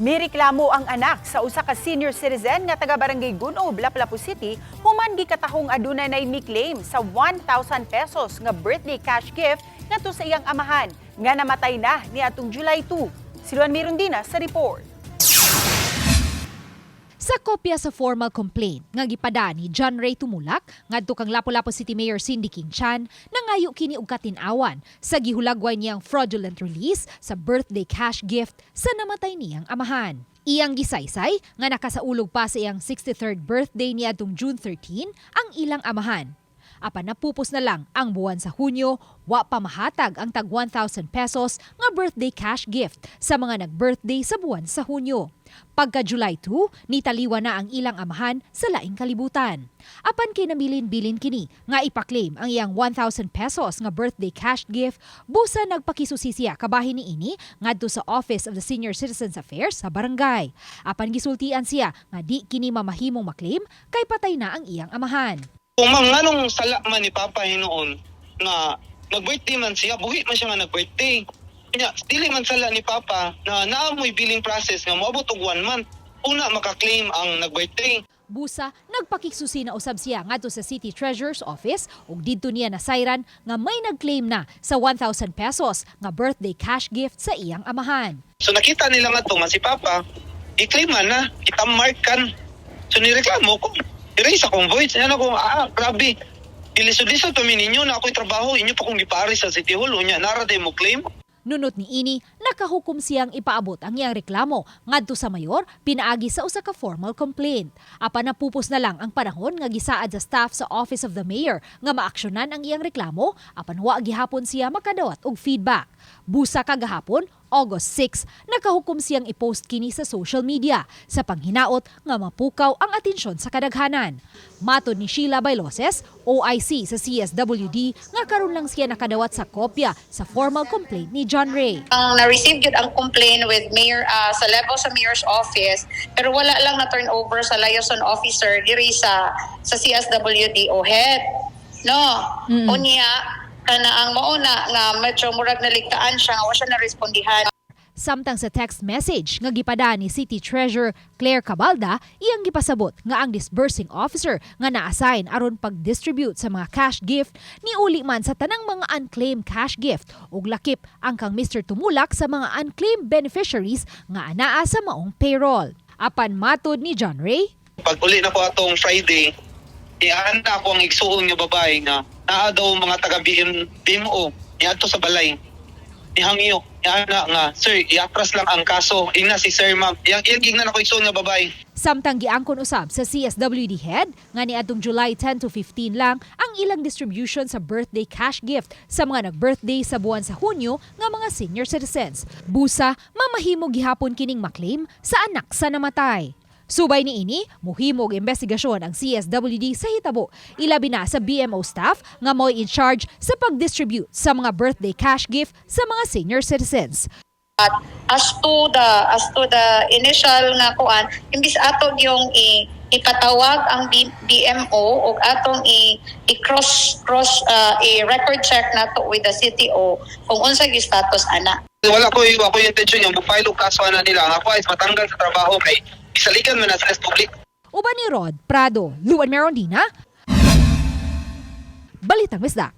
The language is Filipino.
Ni-reklamo ang anak sa usa ka senior citizen nga taga Barangay Gun-ob, Lapu-Lapu City, human gikatahong aduna nay mi-claim sa 1,000 pesos nga birthday cash gift ngadto sa iyang amahan nga namatay na niadtung July 2. Si Luan Mirundina sa report. Sa kopya sa formal complaint nga gipada ni John Ray Tumulak ngadto kang Lapu-Lapu City Mayor Cindy King Chan, nangayo kini og katin-awan sa gihulagway niyang fraudulent release sa birthday cash gift sa namatay niyang amahan. Iyang gisaysay nga nakasaulog pa sa iyang 63rd birthday niadtong June 13 ang ilang amahan. Apan napupos na lang ang buwan sa Hunyo, wa pa mahatag ang tag 1,000 pesos nga birthday cash gift sa mga nag-birthday sa buwan sa Hunyo. Pagka July 2, nitaliwa na ang ilang amahan sa laing kalibutan. Apan kinabilin-bilin kini nga ipa-claim ang iyang 1,000 pesos nga birthday cash gift, busa nagpakisusi siya kabahin niini ngadto sa Office of the Senior Citizens Affairs sa barangay. Apan gisultian siya nga di kini mamahimong maklaim kay patay na ang iyang amahan. Kung nganong sala man ni Papa hinoon nga nag-birthday man siya, buhi man siya nga nag-birthday. Kanya, dili man sala ni Papa na naamoy billing process nga moabot og 1 month una maka-claim ang nag-birthday. Busa, nagpakisusi na usab siya ngadto sa City Treasurer's Office ug didto niya nasayran nga may nag-claim na sa 1,000 pesos nga birthday cash gift sa iyang amahan. So nakita nila nga to nga si Papa, i-claim man na, itamarkan. So ni-reklamo ko. Erase akong voice. Yan ako, grabe. Ilisod-lisod pa ninyo na ako'y trabaho. Inyo pa kong gipari sa City Hall. Unya, naraday mo claim. Nunot ni ini, nakahukom siyang ipaabot ang iyang reklamo ngadto sa mayor pinaagi sa usa ka formal complaint. Apan napupos na lang ang panahon nga gisaad sa staff sa Office of the Mayor nga maaksyonan ang iyang reklamo apan wa gihapon siya makadawat og feedback. Busa kagahapon, August 6, nakahukom siyang i-post kini sa social media sa panghinaot nga mapukaw ang atensyon sa kadaghanan. Matod ni Sheila Bailoses, OIC sa CSWD, nga karon lang siya nakadawat sa kopya sa formal complaint ni John Ray. Ang na-receive yun ang complaint with mayor sa level sa mayor's office, pero wala lang na turn over sa liaison officer diri sa CSWD o head. No, unya kana ang mauna nga medyo murag naligtaan siya nga wa siya na-respondihan. Samtang sa text message nga gipada ni City Treasurer Claire Cabalda, iyang gipasabot nga ang disbursing officer nga na-assign aron pag-distribute sa mga cash gift ni uli man sa tanang mga unclaimed cash gift ug lakip ang kang Mr. Tumulak sa mga unclaimed beneficiaries nga anaa sa maong payroll. Apan matod ni John Ray, Pag uli na ko atong Friday, ihanda ko ang igsuon nga babae nga naa daw mga taga-BMO niadto sa balay. Ihangyo, ihanda nga, sir, iatras lang ang kaso. Ingna si Sir Ma'am. Iyang gignan ako igsuon nga babae. samtang giangkon usab sa CSWD head nga niadtong July 10 to 15 lang ang ilang distribution sa birthday cash gift sa mga nag-birthday sa buwan sa Hunyo nga mga senior citizens. Busa, mamahimo gihapon kining maklaim sa anak sa namatay. Subay ni ini, muhimog imbestigasyon ang CSWD sa hitabo, ilabi na sa BMO staff nga mo'y in charge sa pag-distribute sa mga birthday cash gift sa mga senior citizens. At as to the initial nga kuan, imbis atong yung ipatawag ang BMO o atong i-cross record check nato with the CTO kung unsa gyud status ana. Wala ko yung intention yung file og kaso na nila. Ako ay matanggal sa trabaho kay isalikan mo na sa public. Uban ni Rod Prado, Luan Mirundina, Balitang Bisdak.